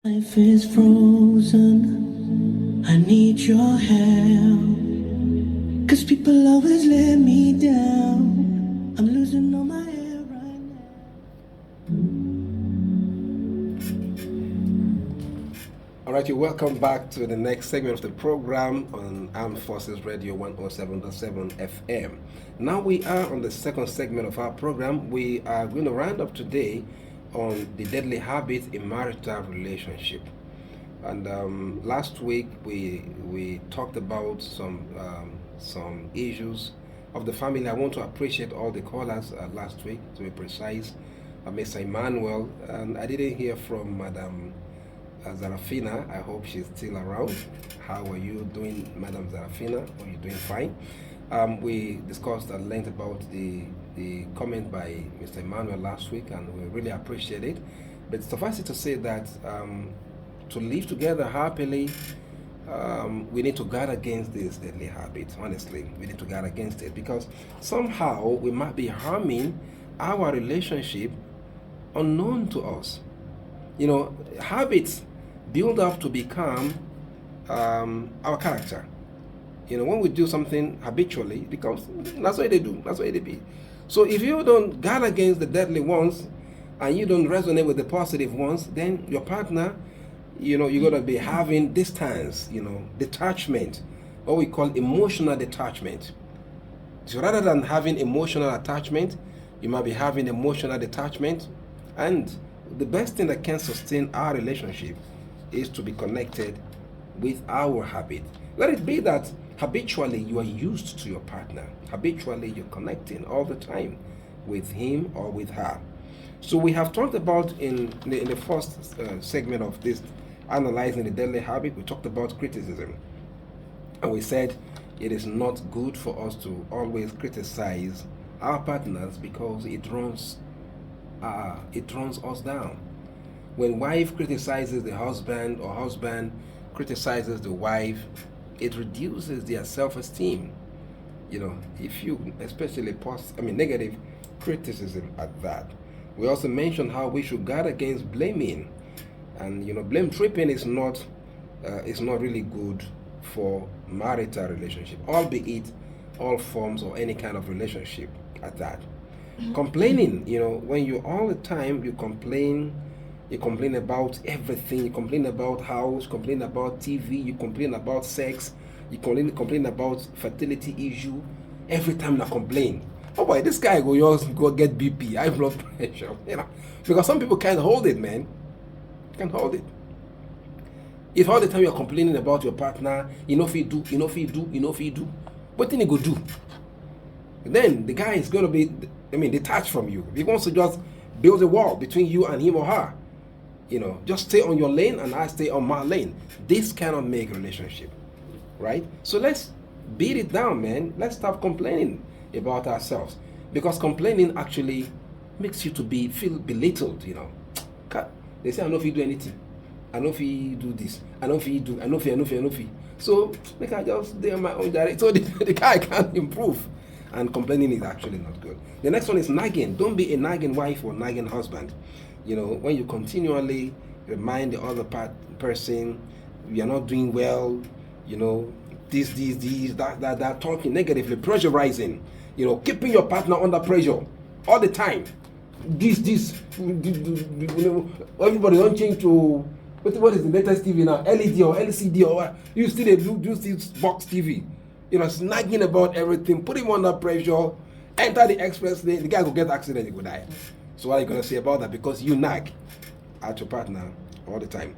Life is frozen. I need your help. Cause people always let me down. I'm losing all my hair right now. All right, you're welcome back to the next segment of the program on Armed Forces Radio 107.7 FM. Now we are on the second segment of our program. We are going to round up today on the deadly habit in marital relationship. And last week we talked about some issues of the family. I want to appreciate all the callers last week, to be precise. Mr. Emmanuel, and I didn't hear from Madam Zarafina. I hope she's still around. How are you doing, Madam Zarafina? Are you doing fine? We discussed at length about the comment by Mr. Emmanuel last week, and we really appreciate it. But suffice it to say that to live together happily, we need to guard against this deadly habit. Honestly, we need to guard against it because somehow we might be harming our relationship unknown to us. You know, habits build up to become our character. You know, when we do something habitually, it becomes that's what they do, that's what they be. So if you don't guard against the deadly ones and you don't resonate with the positive ones, then your partner, you know, you're gonna be having distance, you know, detachment, what we call emotional detachment. So rather than having emotional attachment, you might be having emotional detachment. And the best thing that can sustain our relationship is to be connected with our habit. Let it be that habitually you are used to your partner. Habitually you're connecting all the time with him or with her. So we have talked about in the first segment of this analyzing the deadly habit, we talked about criticism. And we said it is not good for us to always criticize our partners because it runs us down. When wife criticizes the husband or husband criticizes the wife, it reduces their self-esteem. You know, if you especially negative criticism at that. We also mentioned how we should guard against blaming, and you know, blame tripping is not really good for marital relationship, albeit all forms or any kind of relationship at that. Complaining, you know, when you all the time you complain about everything, you complain about house, complain about TV, you complain about sex, you complain about fertility issue, every time you complain. Oh boy, this guy go get BP, high blood pressure, you know, because some people can't hold it, man. Can't hold it. If all the time you're complaining about your partner, you know if he do, what thing he go do? Then the guy is going to be, detached from you. He wants to just build a wall between you and him or her. You know, just stay on your lane and I stay on my lane. This cannot make a relationship, right? So let's beat it down, man. Let's stop complaining about ourselves, because complaining actually makes you to feel belittled. You know, they say I know if you do anything, I know if you do this, I know if you do, I know if you. So make I just do my own direct. So the guy can't improve. And complaining is actually not good. The next one is nagging. Don't be a nagging wife or nagging husband. You know, when you continually remind the other person you're not doing well, you know, this, that, talking negatively, pressurizing, you know, keeping your partner under pressure all the time. This, you know, everybody don't change to what is the latest TV now? LED or LCD or what? You still do this box TV. You know, snagging about everything, put him under pressure, enter the express lane, the guy will get accident, he will die. So what are you gonna say about that? Because you nag at your partner all the time.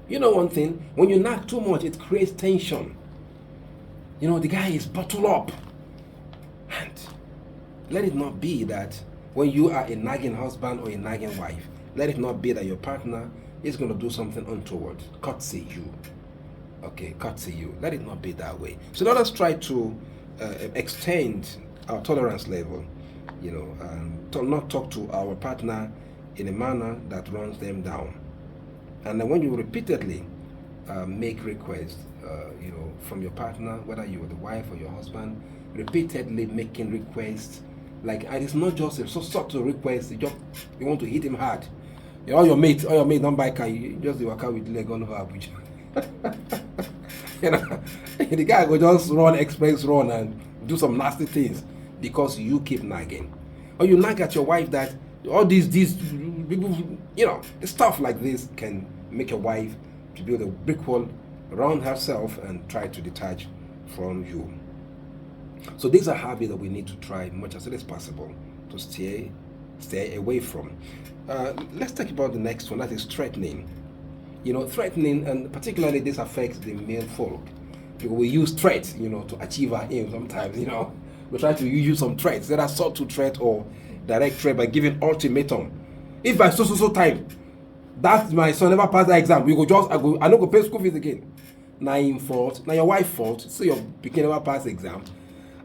You know one thing, when you nag too much, it creates tension. You know, the guy is bottled up. And let it not be that when you are a nagging husband or a nagging wife, let it not be that your partner is gonna do something untoward, courtesy you. Okay, courtesy you. Let it not be that way. So let us try to extend our tolerance level, you know, and not talk to our partner in a manner that runs them down. And then when you repeatedly make requests, you know, from your partner, whether you're the wife or your husband, repeatedly making requests, like, and it's not just a so subtle request, you want to hit him hard. All your mates don't buy car. You just work out with leg all over Abuja. You know, the guy will just run express run and do some nasty things because you keep nagging, or you nag at your wife that all these people, you know, stuff like this can make your wife to build a brick wall around herself and try to detach from you. So these are habits that we need to try much as it is possible to stay away from. Let's talk about the next one, that is threatening. You know, threatening, and particularly this affects the male folk. Because we use threats, you know, to achieve our aim sometimes, you know. We try to use some threats, that are subtle threat or direct threat by giving ultimatum. If by so time, that my son never pass that exam, we go just, I don't go pay school fees again. Now in fault, now your wife fault, so your pikin never pass the exam.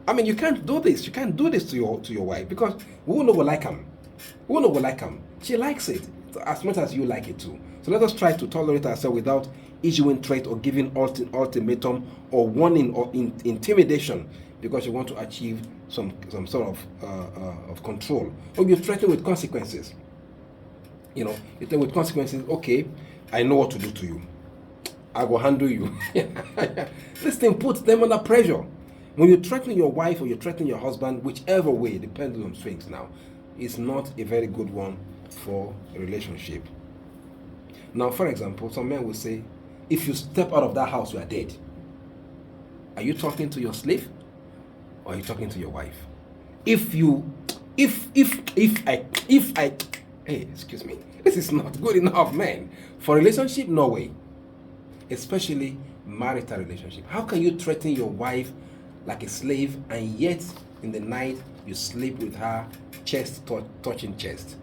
I mean, you can't do this. You can't do this to your wife because we will not like him. We will not like him. She likes it as much as you like it too. So let us try to tolerate ourselves without issuing threat or giving ultimatum or warning or intimidation because you want to achieve some sort of control. Or you threaten with consequences. You know, you threaten with consequences. Okay, I know what to do to you. I will handle you. This thing puts them under pressure. When you threaten your wife or you threaten your husband, whichever way, the pendulum swings now, is not a very good one for a relationship. Now, for example, some men will say, if you step out of that house, you are dead. Are you talking to your slave or are you talking to your wife? If I, hey, excuse me, this is not good enough, man. For relationship, no way. Especially marital relationship. How can you threaten your wife like a slave and yet in the night you sleep with her chest touching chest?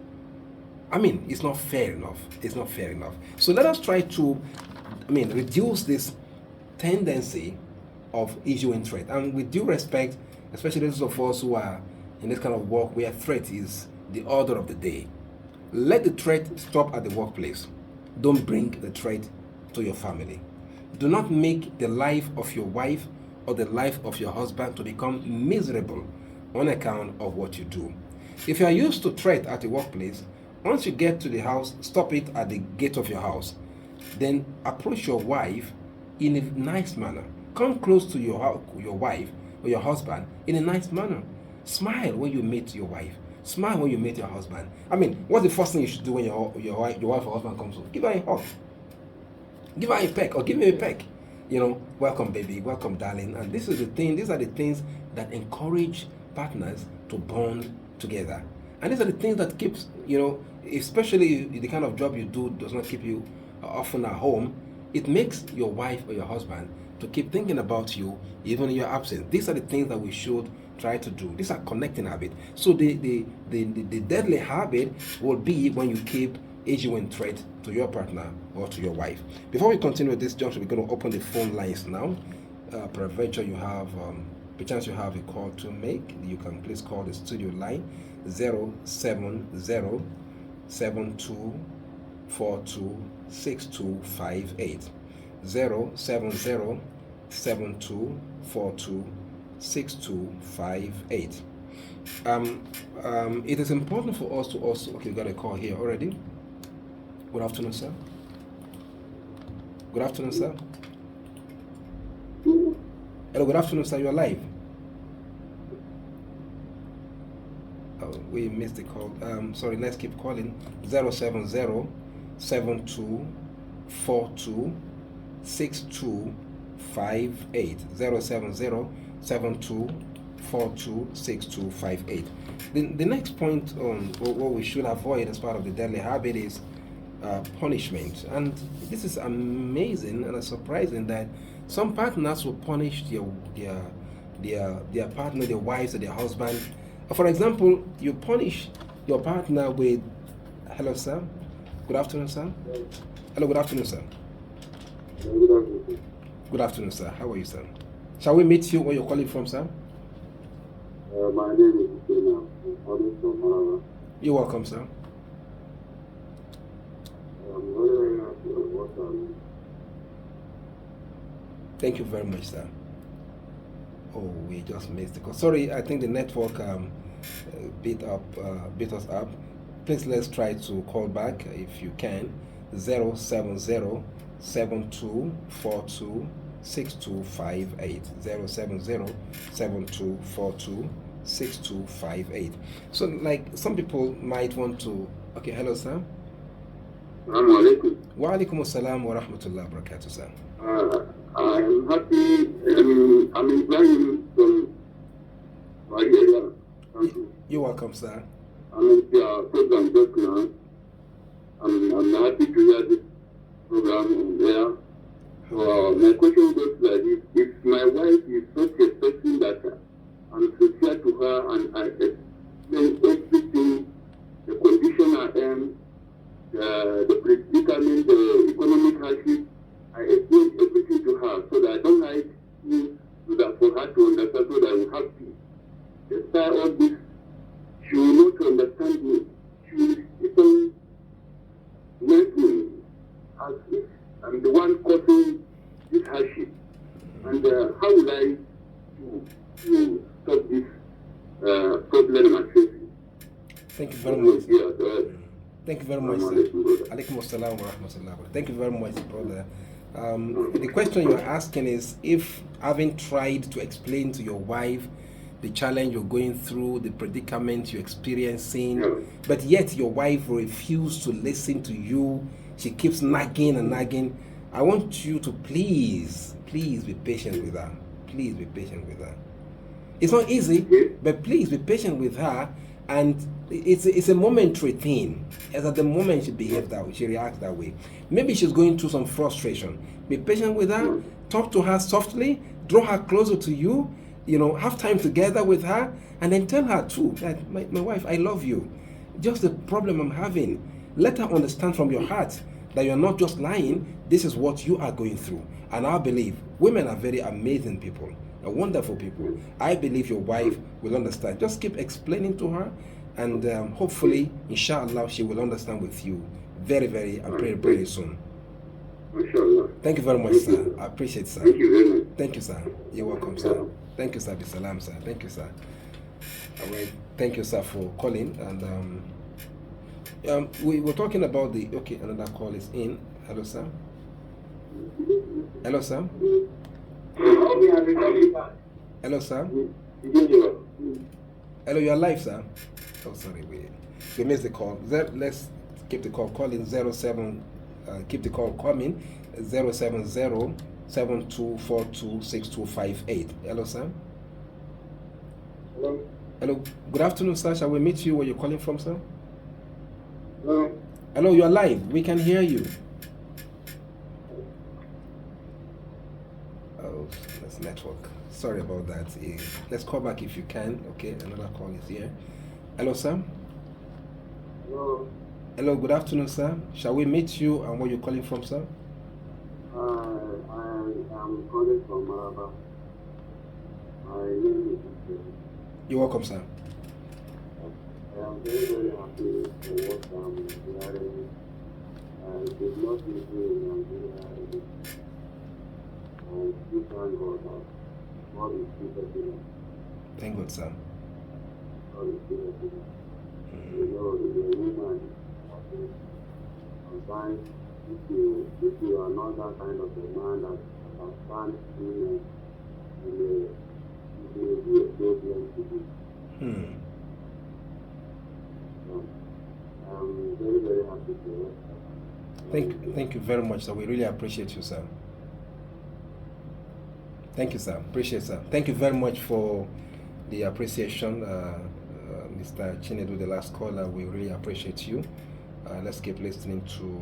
I mean, it's not fair enough. It's not fair enough. So let us try to, reduce this tendency of issuing threat. And with due respect, especially those of us who are in this kind of work where threat is the order of the day, let the threat stop at the workplace. Don't bring the threat to your family. Do not make the life of your wife or the life of your husband to become miserable on account of what you do. If you are used to threat at the workplace, once you get to the house, stop it at the gate of your house. Then approach your wife in a nice manner. Come close to your wife or your husband in a nice manner. Smile when you meet your wife. Smile when you meet your husband. What's the first thing you should do when your wife or husband comes home? Give her a hug. Give her a peck or give me a peck. You know, welcome baby, welcome darling. And these are the things that encourage partners to bond together. And these are the things that keeps, especially the kind of job you do does not keep you often at home. It makes your wife or your husband to keep thinking about you even in your absence. These are the things that we should try to do. These are connecting habits. So the deadly habit will be when you keep issuing threat to your partner or to your wife. Before we continue with this junction, we're going to open the phone lines now. Peradventure you have perchance you have a call to make. You can please call the studio line 070-7242-6258. 070-7242-6258. It is important for us to also, okay, we got a call here already. Good afternoon, sir. Good afternoon, sir. Hello, good afternoon, sir. You're live. Oh, we missed the call. Sorry, let's keep calling. 070-7242-6258. 070-7242-6258. The next point on what we should avoid as part of the deadly habit is punishment. And this is amazing and surprising that some partners will punish their partner, their wives, or their husband. For example, you punish your partner with, hello sir, good afternoon sir. Hello, good afternoon sir. Good afternoon sir. How are you sir? Shall we meet you where you're calling from sir? My name is Tina. I'm calling from Malawi. You're welcome sir. I'm very happy with what Thank you very much sir. Oh, we just missed the call. Sorry, I think the network beat us up. Please let's try to call back if you can. 070 7242 6258. 070 7242 6258. So, like, some people might want to. Okay, hello, sir. Assalamu alaikum. Wa alaikum assalam wa rahmatullahi wa barakatuh, sir. I'm happy. I'm inquiring from my area. Thank you. You're welcome, sir. I'm in your program just now. I'm happy to hear this program there. My question goes like this: if my wife is such a person that I'm sincere to her and I explain everything, the condition I am, the predicament, the economic hardship, I explain everything to her so that I don't like so that for her to understand so that I'm happy. Despite all this, she will not understand me. She will keep on making as if I'm the one causing this hardship. And how will I to stop this problem I'm facing? Thank you very much. Yeah, Thank you very much, sir. Alaikum assalam wa rahmatullah. Thank you very much, brother. The question you're asking is if, having tried to explain to your wife the challenge you're going through, the predicament you're experiencing, but yet your wife refuses to listen to you, she keeps nagging and nagging. I want you to please be patient with her. Please be patient with her. It's not easy, but please be patient with her. And it's a momentary thing. As at the moment she behaves that way, she reacts that way. Maybe she's going through some frustration. Be patient with her. Talk to her softly. Draw her closer to you. Have time together with her, and then tell her too that my wife, I love you. Just the problem I'm having. Let her understand from your heart that you're not just lying. This is what you are going through. And I believe women are very amazing people. Wonderful people. I believe your wife will understand. Just keep explaining to her, and hopefully, inshallah, she will understand with you very, very, and very, very soon. Thank you very much, sir. I appreciate it, sir. Thank you very much. Thank you, sir. You're welcome, sir. Thank you, sir. Bisalam, sir. Thank you, sir. All right. Thank you, sir, for calling. And we were talking about the. Okay, another call is in. Hello, sir. Hello, sir. Hello, sir. Hello, you're live, sir. Oh, sorry, we missed the call. Let's keep the call calling 07. Keep the call coming. 070 7242 6258. Hello, sir. Hello. Hello. Good afternoon, sir. Shall we meet you where you're calling from, sir? Hello. Hello, you're live. We can hear you. Oh, that's network. Sorry about that. Let's call back if you can. Okay, another call is here. Hello, sir. Hello. Hello, good afternoon, sir. Shall we meet you and where you're calling from, sir? I am calling from Maraba. My name is You're welcome, sir. I am very, very happy for what I'm hearing. It is not easy in Nigeria. And we thank God that God is still us. Thank God, sir. God is still us. The woman, sometimes if you are not that kind of a man that understands women, you may be a problem to you. So, I'm very, very happy to Thank you very much, sir. We really appreciate you, sir. Thank you, sir. Appreciate it, sir. Thank you very much for the appreciation, Mr. Chinedu, the last caller. We really appreciate you. Let's keep listening to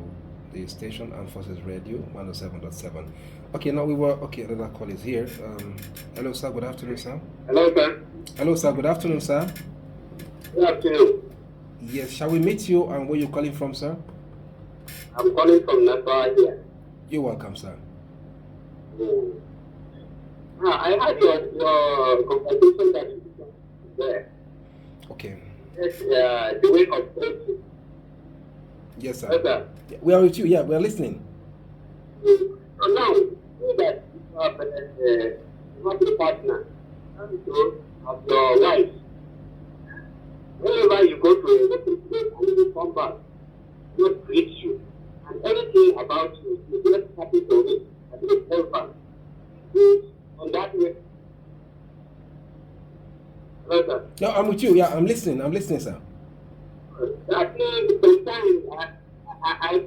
the station, Armed Forces Radio 107.7. Okay, now another call is here. Hello, sir. Good afternoon, sir. Hello, sir. Hello, sir. Good afternoon, sir. Good afternoon. Yes, shall we meet you and where you're calling from, sir? I'm calling from Napa here. You're welcome, sir. I had your conversation that you did there. Okay. Yes, the way of thinking. Yes, sir. Yes, sir. We are with you. Yeah, we are listening. So now, see that you have a partner, and so of your wife. Whenever you go to a different place and you come back, God greets you. And anything about you, you get happy for it and you tell back. On that way. Brother, No, I'm with you. Yeah, I'm listening. I'm listening, sir. I think sometimes I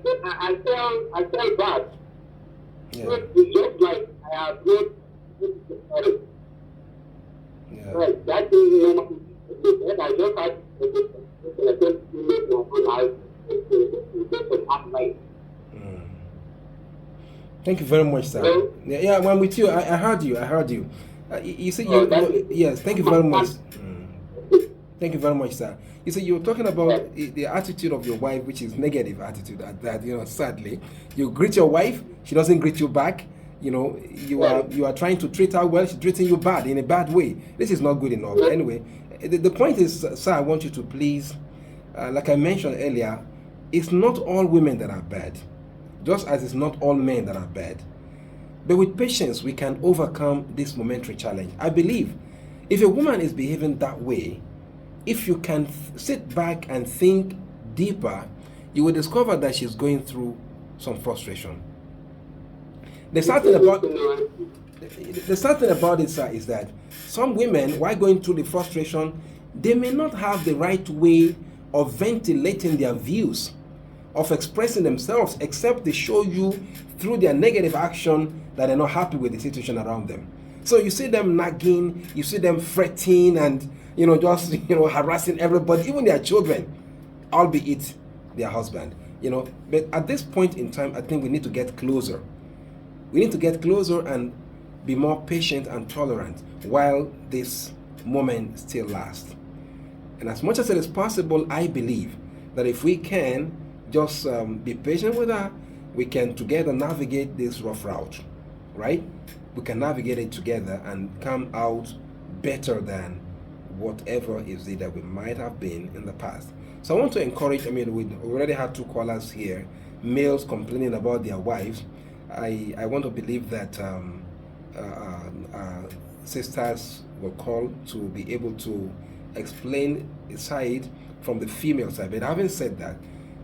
feel bad. Yeah. It's just like I have not sorry. Yeah. Right. That is normal. I just had Mm. Thank you very much, sir. Hello? Yeah, I'm with you. I heard you. I heard you. You see, yes. Thank you very much. Thank you very much, sir. You see, you were talking about the attitude of your wife, which is negative attitude. That sadly, you greet your wife, she doesn't greet you back. You are trying to treat her well, she's treating you bad in a bad way. This is not good enough. Anyway, the point is, sir, I want you to please, like I mentioned earlier, it's not all women that are bad, just as it's not all men that are bad. But with patience, we can overcome this momentary challenge. I believe if a woman is behaving that way, if you can sit back and think deeper, you will discover that she's going through some frustration. The sad thing about it, sir, is that some women, while going through the frustration, they may not have the right way of ventilating their views, of expressing themselves, except they show you through their negative action that they're not happy with the situation around them. So you see them nagging, you see them fretting and just harassing everybody, even their children, albeit their husband. But at this point in time, I think we need to get closer. We need to get closer and be more patient and tolerant while this moment still lasts. And as much as it is possible, I believe that if we can just be patient with her, we can together navigate this rough route, right? We can navigate it together and come out better than whatever is it that we might have been in the past. So I want to encourage, we already had 2 callers here, males complaining about their wives. I want to believe that sisters will call to be able to explain a side from the female side. But having said that,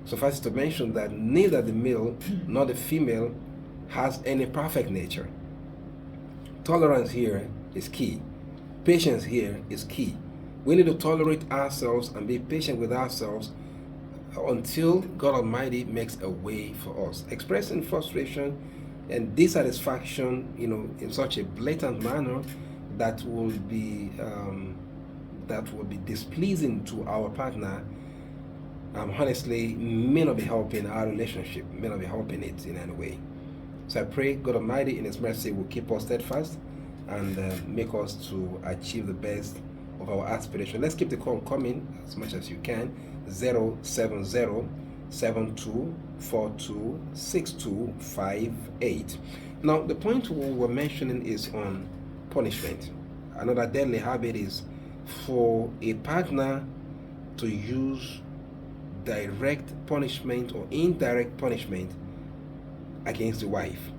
suffice it to mention that neither the male nor the female has any perfect nature. Tolerance here is key. Patience here is key. We need to tolerate ourselves and be patient with ourselves until God Almighty makes a way for us. Expressing frustration and dissatisfaction, in such a blatant manner that will be displeasing to our partner, honestly, may not be helping our relationship, may not be helping it in any way. So I pray God Almighty in His mercy will keep us steadfast and make us to achieve the best of our aspiration. Let's keep the call coming as much as you can. 070-7242-6258. Now, the point we were mentioning is on punishment. Another deadly habit is for a partner to use direct punishment or indirect punishment against the wife.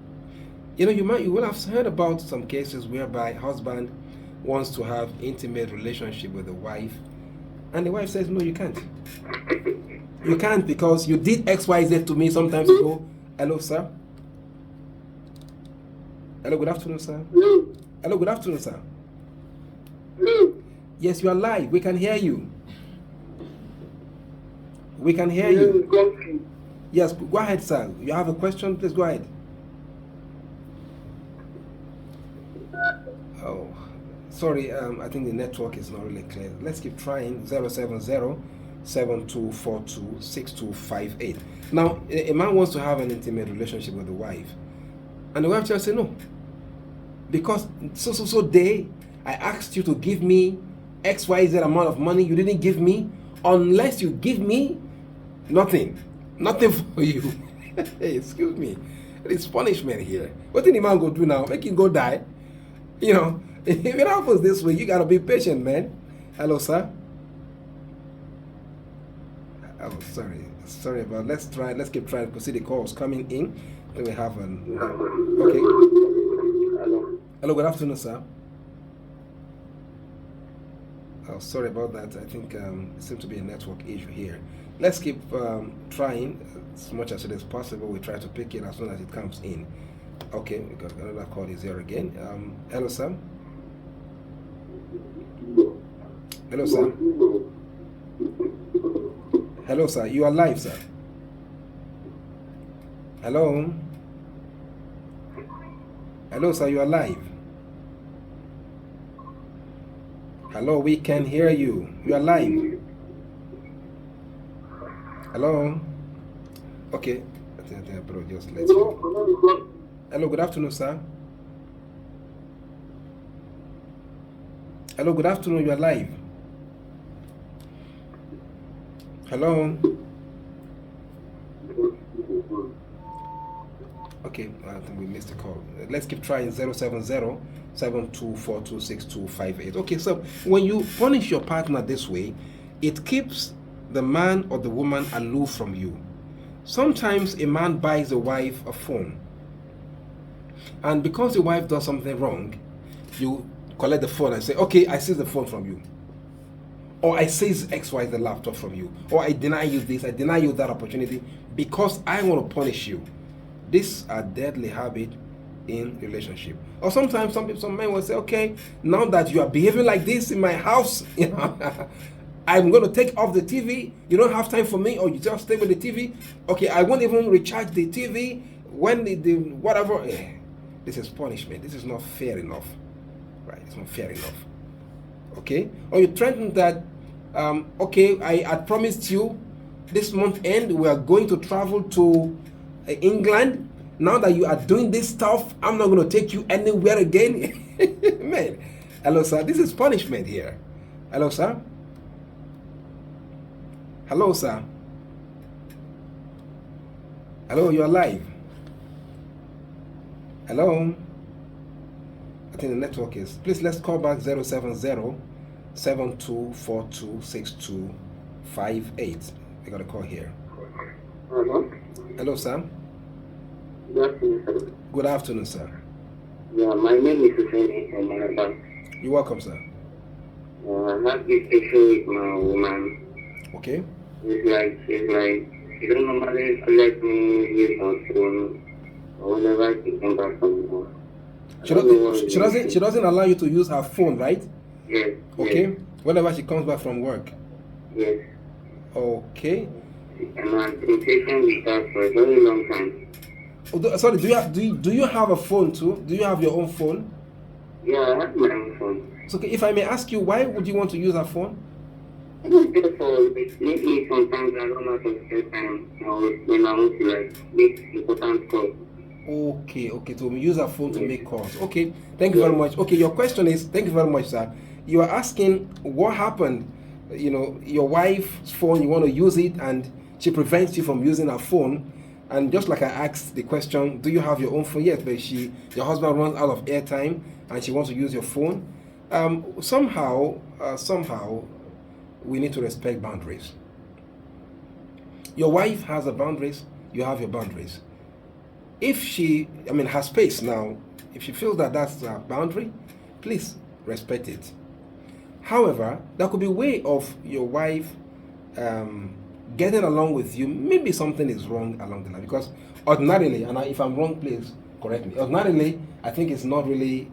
You will have heard about some cases whereby husband wants to have intimate relationship with the wife, and the wife says, no, you can't. You can't because you did XYZ to me sometimes ago. Hello, sir. Hello, good afternoon, sir. Hello, good afternoon, sir. Yes, you are live. We can hear you. We can hear you. Yes, go ahead, sir. You have a question? Please go ahead. Oh, sorry. I think the network is not really clear. Let's keep trying. 070-7242-6258. Now, a man wants to have an intimate relationship with the wife, and the wife just says no. Because so day, I asked you to give me XYZ amount of money. You didn't give me. Unless you give me nothing for you. Hey, excuse me. It's punishment here. What did the man go do now? Make him go die? If it happens this way, you gotta be patient, man. Hello, sir. Oh, sorry about. Let's keep trying to see the calls coming in. Then we have an. Okay. Hello, good afternoon, sir. Oh, sorry about that. I think it seems to be a network issue here. Let's keep trying as much as it is possible. We try to pick it as soon as it comes in. Okay, we got another call is here again. Hello, Sam. Hello, sir. Hello, sir. You are live, sir. Hello. Hello, sir. You are live. Hello, we can hear you. You are live. Hello. Okay. Bro, just let's go. Hello, good afternoon, sir. Hello, good afternoon. You are live. Hello. Okay, I think we missed the call. Let's keep trying. 070-7242-6258. Okay, so when you punish your partner this way, it keeps the man or the woman aloof from you. Sometimes a man buys a wife a phone, and because the wife does something wrong, you collect the phone and say, okay, I seize the phone from you, or I seize XY the laptop from you, or I deny you this, I deny you that opportunity because I want to punish you. These are deadly habits in relationship. Or sometimes some men will say, okay, now that you are behaving like this in my house, I'm going to take off the TV. You don't have time for me, or you just stay with the TV. Okay, I won't even recharge the TV when the whatever. This is punishment. This is not fair enough. Right? It's not fair enough. Okay? Or you threaten that, okay, I promised you this month end we are going to travel to England. Now that you are doing this stuff, I'm not going to take you anywhere again. Man. Hello, sir. This is punishment here. Hello, sir. Hello, sir. Hello, you're live. Hello. I think the network is. Please, let's call back 070-7242-6258. We got a call here. Hello. Hello, sir. Good afternoon, sir. Good afternoon, sir. Yeah, my name is Hussein from Maraba. You're welcome, sir. I have this issue with my woman. Okay. She's like, she don't normally let me use her phone or whenever she comes back from work. She doesn't allow you to use her phone, right? Yes. Okay. Yes. Whenever she comes back from work. Yes. Okay. And I've been patient with her for a very long time. Sorry, do you have a phone too? Do you have your own phone? Yeah, I have my own phone. So if I may ask you, why would you want to use her phone? Maybe sometimes I don't know to spend time when I want to like make important calls. Okay, to use her phone to make calls. Okay, thank you very much. Okay, your question is, thank you very much, sir. You are asking what happened, your wife's phone, you want to use it and she prevents you from using her phone. And just like I asked the question, do you have your own phone? Yes, but your husband runs out of airtime and she wants to use your phone. Somehow, we need to respect boundaries. Your wife has her boundaries, you have your boundaries. If she, her space now, if she feels that that's a boundary, please respect it. However, there could be a way of your wife getting along with you. Maybe something is wrong along the line, because ordinarily, and if I'm wrong, please correct me. Ordinarily, I think it's not really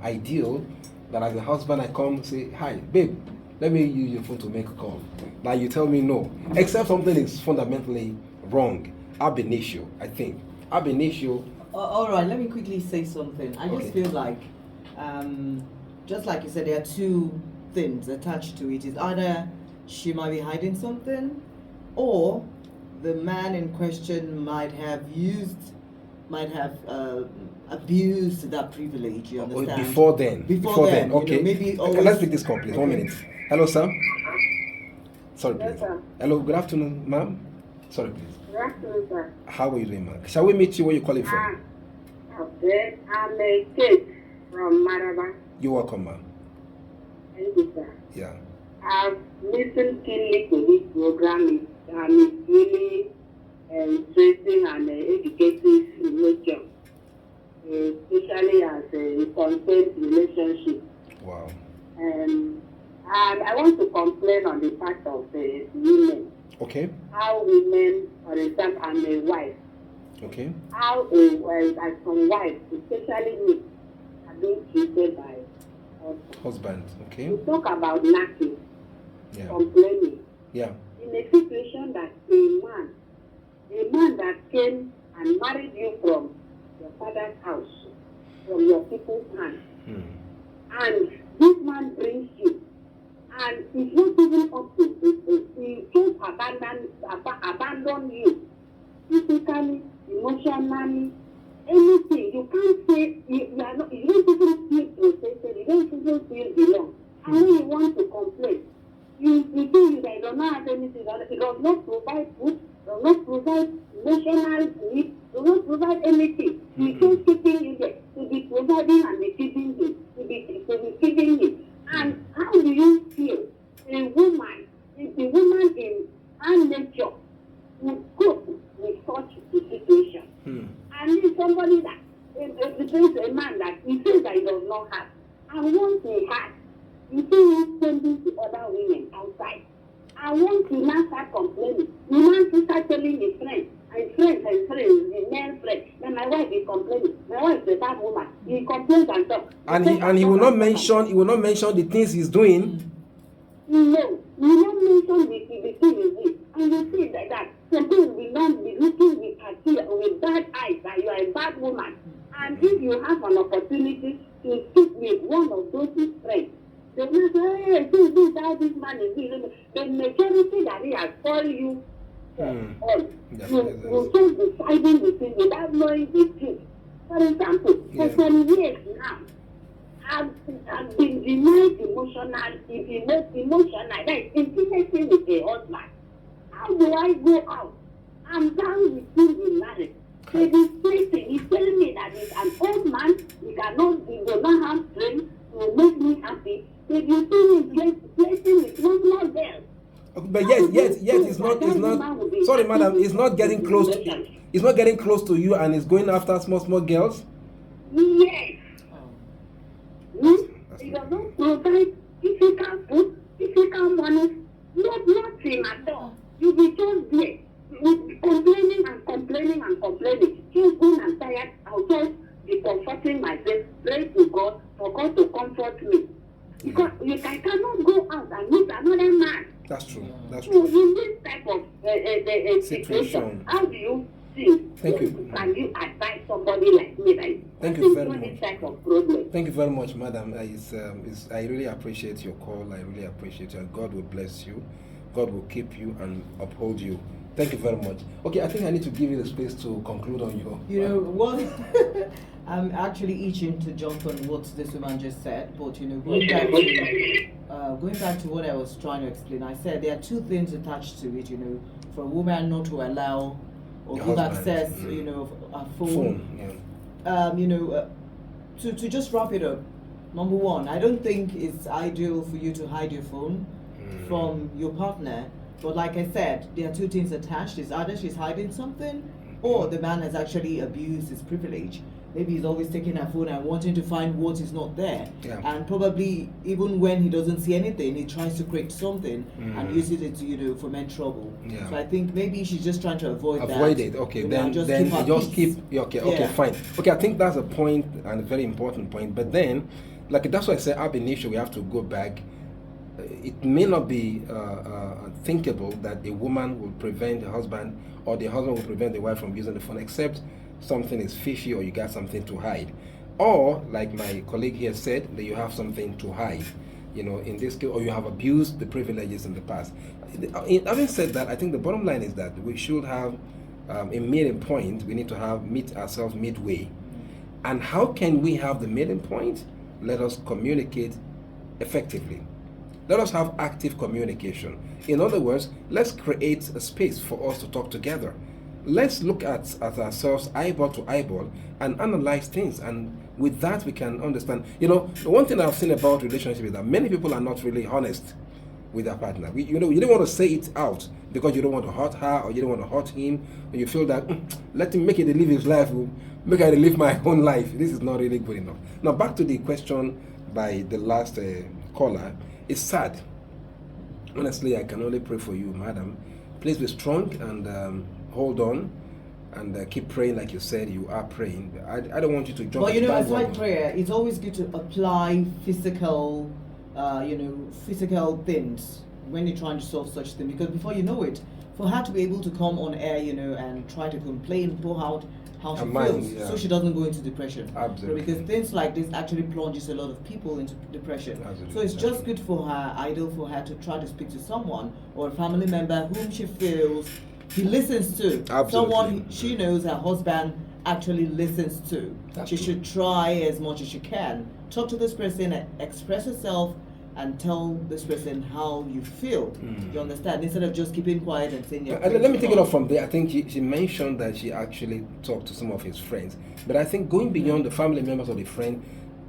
ideal that as a husband I come and say, hi, babe, let me use your phone to make a call. Now you tell me no, except something is fundamentally wrong, ab initio, I think. Ab initio. All right, let me quickly say something. I just feel like, just like you said, there are two things attached to it. It's either she might be hiding something, or the man in question might have abused that privilege, you understand? Before then. Okay. Maybe let's pick this call, please. 1 minute. Hello, sir. Sorry, please. Yes, sir. Hello, good afternoon, ma'am. Sorry, please. Good afternoon, sir. How are you doing, ma'am? Shall we meet you where you're calling from? Okay. I'm a kid from Maraba. You're welcome, ma'am. Thank you, sir. Yeah. I've listened keenly to this program, and it's really interesting and educative in nature, especially as a consent relationship. Wow. And I want to complain on the part of the women. Okay. How women, for example, I'm a wife. Okay. How as some wives, especially me, are being treated by Husband. Okay. we talk about knacking, Yeah. complaining. Yeah. In a situation that a man that came and married you from your father's house, from your people's hand, and this man brings you, and it's not even up to it, he just abandon you physically, emotionally, anything. You can't say you are not. You don't even feel protected. You don't even feel belong. And when you want to complain, you think that you do not have anything. It does not provide food. Does not provide emotional needs. Does not provide anything. He's just keeping you there to be providing and be feeding him. To be feeding him. And how do you feel a woman in her nature would cope with such a situation? And if somebody that is a man that he says that he does not have, and once he has, you see him sending to other women outside. And once he now start complaining, the man to start telling his friends, the male friends, that my wife is complaining. My wife is a bad woman. He complains and talks. And he will not mention the things he's doing. No, we don't mention the thing is this. And you see that some people will not be looking with bad eyes that you are a bad woman. And if you have an opportunity to speak with one of those friends, they will say, hey, this how this man is doing. The majority that he has called you on, you just deciding between without knowing the truth. For example, for some years now, I've been denied emotional, that is intimacy with a husband. How do I go out? I'm down with him in marriage. He's telling me that he's an old man, he does not have strength to make me happy. If you see him placing with one girl. But yet it's not sorry madam, it's not getting close to you and it's going after small girls. Yes. He does not provide physical food, physical money, nothing at all. You be just there, complaining. Just good and tired, I'll just be comforting myself, pray to God for God to comfort me. Because I cannot go out and meet another man. That's true. So in this type of situation, how do you see? Thank you. Can you advise somebody like me that Thank you very much. this type of problem? Thank you very much, madam. I really appreciate your call. I really appreciate you, and God will bless you. God will keep you and uphold you. Thank you very much. Okay, I think I need to give you the space to conclude on your. You know what? I'm actually itching to jump on what this woman just said, but going back to what I was trying to explain, I said there are two things attached to it. For a woman not to allow or give access, a phone. To just wrap it up. Number one, I don't think it's ideal for you to hide your phone from your partner. But like I said, there are two things attached. It's either she's hiding something or the man has actually abused his privilege. Maybe he's always taking her phone and wanting to find what is not there. Yeah. And probably even when he doesn't see anything, he tries to create something and uses it to foment trouble. Yeah. So I think maybe she's just trying to avoid that. Avoid it. Okay, then just keep okay, fine. Okay, I think that's a point and a very important point. But then, that's why I say ab initio, we have to go back. It may not be thinkable that a woman will prevent the husband or the husband will prevent the wife from using the phone except something is fishy or you got something to hide. Or, like my colleague here said, that you have something to hide. In this case, or you have abused the privileges in the past. Having said that, I think the bottom line is that we should have a meeting point. We need to meet ourselves midway. And how can we have the meeting point? Let us communicate effectively. Let us have active communication. In other words, let's create a space for us to talk together. Let's look at ourselves eyeball to eyeball and analyze things. And with that, we can understand. The one thing I've seen about relationship is that many people are not really honest with their partner. You don't want to say it out because you don't want to hurt her or you don't want to hurt him. Or you feel that, let him make it live his life. Make I live my own life. This is not really good enough. Now, back to the question by the last caller. it's sad. Honestly, I can only pray for you, madam. Please be strong and hold on and keep praying like you said you are praying. I don't want you to jump. But you into know, that aside one. prayer, it's always good to apply physical, physical things when you're trying to solve such thing. Because before you know it, for her to be able to come on air, and try to complain, pour out how she Her mind, feels, yeah. so she doesn't go into depression. Absolutely. Because things like this actually plunges a lot of people into depression. Absolutely, So it's just exactly. good for her, ideal for her to try to speak to someone or a family member whom she feels he listens to. Absolutely. Someone she knows her husband actually listens to. That's She true. should try as much as she can. Talk to this person, express herself, and tell this person how you feel. You understand? Instead of just keeping quiet and saying you're Let me take it off from there. I think she mentioned that she actually talked to some of his friends. But I think going beyond the family members or the friend,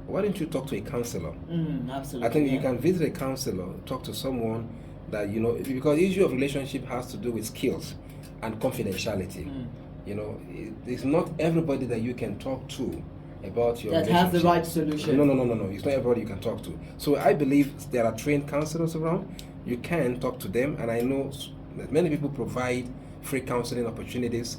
why don't you talk to a counselor? Absolutely. I think yeah. you can visit a counselor, talk to someone that because the issue of relationship has to do with skills and confidentiality. It's not everybody that you can talk to about your That has the relationship. right solution. No. It's not everybody you can talk to. So I believe there are trained counselors around. You can talk to them, and I know that many people provide free counseling opportunities.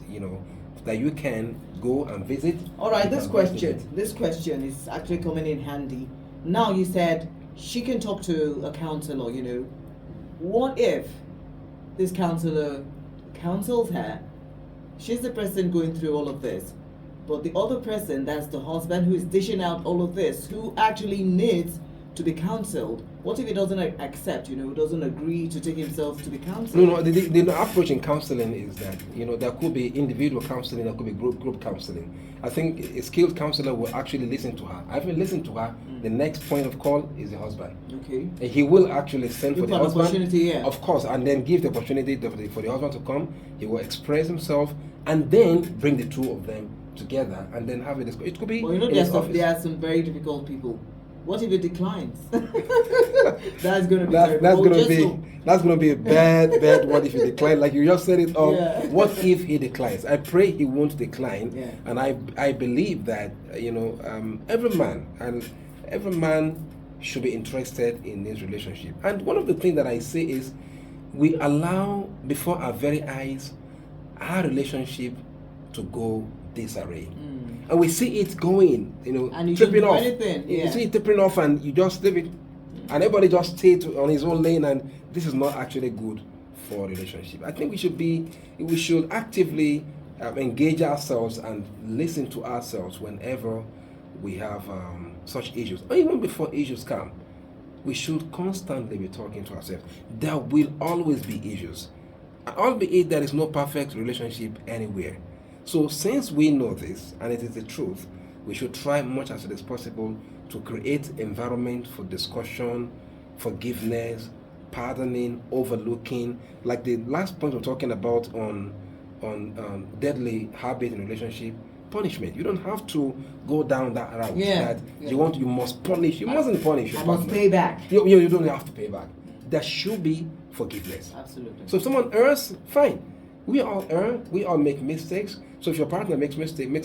That you can go and visit. All right, You this can go and visit. question. This question is actually coming in handy. Now you said she can talk to a counselor. What if this counselor counsels her? She's the person going through all of this, but the other person, that's the husband who is dishing out all of this, who actually needs to be counseled. What if he doesn't accept? Doesn't agree to take himself to be counseled? No. The approach in counseling is that there could be individual counseling, there could be group counseling. I think a skilled counselor will actually listen to her. I've been listening to her. The next point of call is the husband. Okay. And he will actually send for Give the an husband. opportunity, yeah. Of course, and then give the opportunity for the husband to come. He will express himself and then bring the two of them together and then have a discussion. It could be Well, in his office. there are some very difficult people. What if it declines? That's going to be terrible. That's gonna be a bad what if he declines, like you just said it all. Yeah. What if he declines? I pray he won't decline. Yeah. And I believe that every man should be interested in this relationship. And one of the things that I say is we allow before our very eyes our relationship to go disarray. And we see it going, And you tripping don't do off. anything, You yeah. see it tripping off and you just leave it. And everybody just stay on his own lane, and this is not actually good for a relationship. I think we should actively engage ourselves and listen to ourselves whenever we have such issues. Or even before issues come, we should constantly be talking to ourselves. There will always be issues. Albeit there is no perfect relationship anywhere. So since we know this, and it is the truth, we should try much as it is possible to create environment for discussion, forgiveness, pardoning, overlooking. Like the last point we're talking about on deadly habit in relationship, punishment. You don't have to go down that route. Yeah, That yeah. you must punish. You mustn't punish your I must partner. pay back. You don't have to pay back. There should be forgiveness. Absolutely. So if someone errs, fine. We all err. We all make mistakes. So if your partner makes a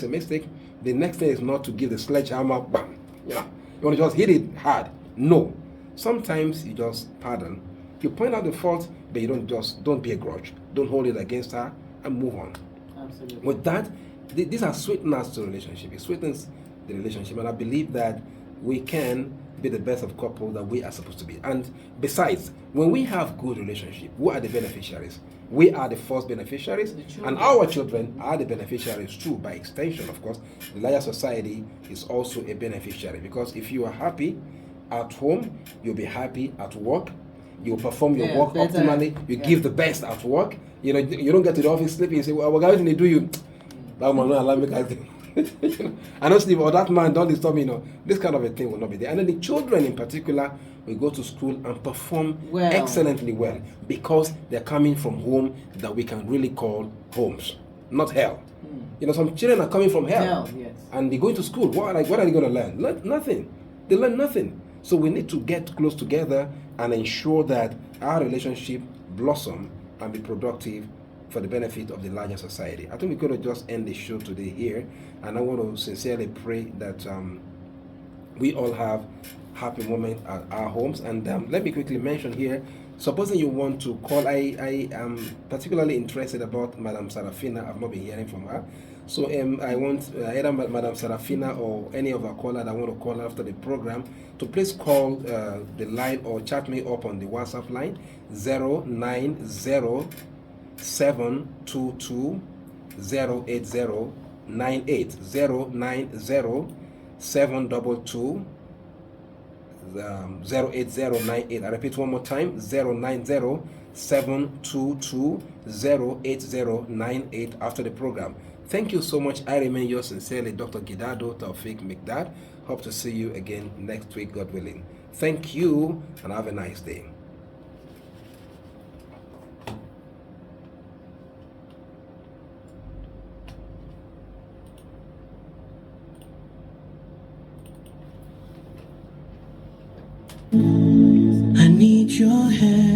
mistake, the next thing is not to give the sledgehammer, bam. You want to just hit it hard. No. Sometimes you just pardon. You point out the fault, but you don't be a grudge. Don't hold it against her and move on. Absolutely. With that, these are sweeteners to the relationship. It sweetens the relationship, and I believe that we can be the best of couple that we are supposed to be. And besides, when we have good relationship, who are the beneficiaries? We are the first beneficiaries, The children. and our children are the beneficiaries too, by extension, of course. The larger society is also a beneficiary, because if you are happy at home, you'll be happy at work. You'll perform your Yeah, work better. optimally. You Yeah. give the best at work. You don't get to the office sleeping and say, "Well, what can they do you?" That man not allow me guys. I don't sleep, or that man don't disturb me. This kind of a thing will not be there. And then the children in particular will go to school and perform Well. excellently well, because they're coming from home that we can really call homes, not hell. Some children are coming from hell, Yes. and they go to school. What are they going to learn? Nothing. They learn nothing. So we need to get close together and ensure that our relationship blossom and be productive for the benefit of the larger society. I think we're going to just end the show today here, and I want to sincerely pray that We all have happy moments at our homes. And let me quickly mention here, supposing you want to call, I am particularly interested about Madam Sarafina. I've not been hearing from her. So I want either Madam Sarafina or any of our callers that want to call after the program to please call the line or chat me up on the WhatsApp line 090-722-08098, 090-722 08098. I repeat one more time, 090-722-08098 after the program. Thank you so much. I remain yours sincerely, Dr. Gidado Taufik Mikdad. Hope to see you again next week, God willing. Thank you and have a nice day. I need your help.